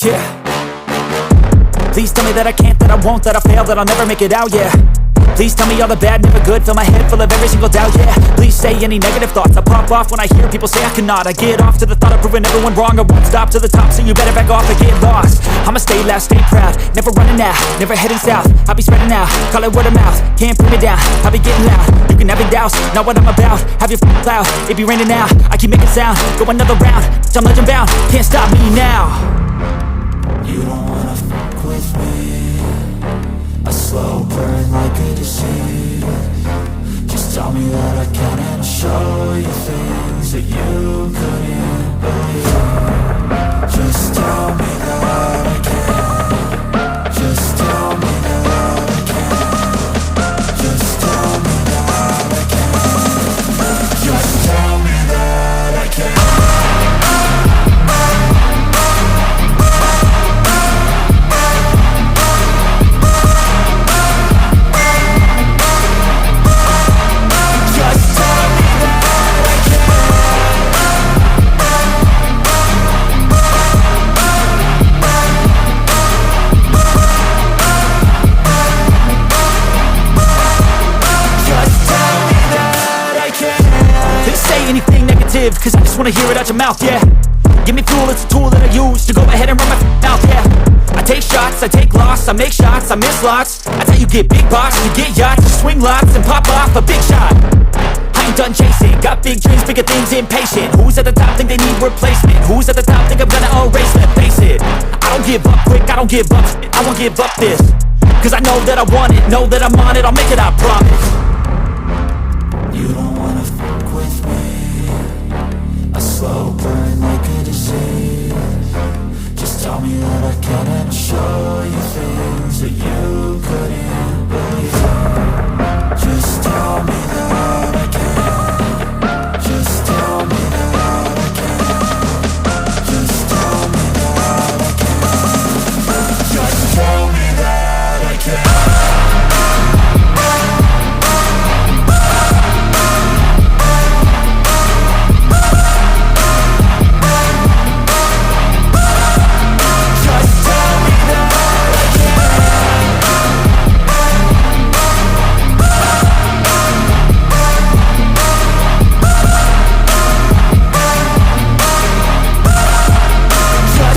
yeah. Please tell me that I can't, that I won't, that I fail, that I'll never make it out, yeah. Please tell me all the bad, never good, fill my head full of every single doubt, yeah. Please say any negative thoughts, I pop off when I hear people say I cannot. I get off to the thought of proving everyone wrong, I won't stop to the top, so you better back off and get lost. I'ma stay loud, stay proud, never running out, never heading south. I'll be spreading out, call it word of mouth, can't put me down, I'll be getting loud. You can have it douse, not what I'm about, have your cloud, it be raining now. I keep making sound, go another round, I'm legend bound, can't stop me now. You don't wanna fuck with me, a slow burn like a disease. Just tell me that I can and I'll show you things that you couldn't believe. Just tell me that I can. Just tell me that I can. Just tell me that I can. Just tell me that I can. Anything negative, cause I just wanna hear it out your mouth, yeah. Give me fuel, it's a tool that I use to go ahead and run my mouth, yeah. I take shots, I take loss, I make shots, I miss lots. That's how you get big box, you get yachts, you swing lots and pop off a big shot. I ain't done chasing, got big dreams, bigger things, impatient. Who's at the top think they need replacement? Who's at the top think I'm gonna erase, let's face it. I don't give up quick, I don't give up, I won't give up this. Cause I know that I want it, know that I'm on it, I'll make it, I promise. You don't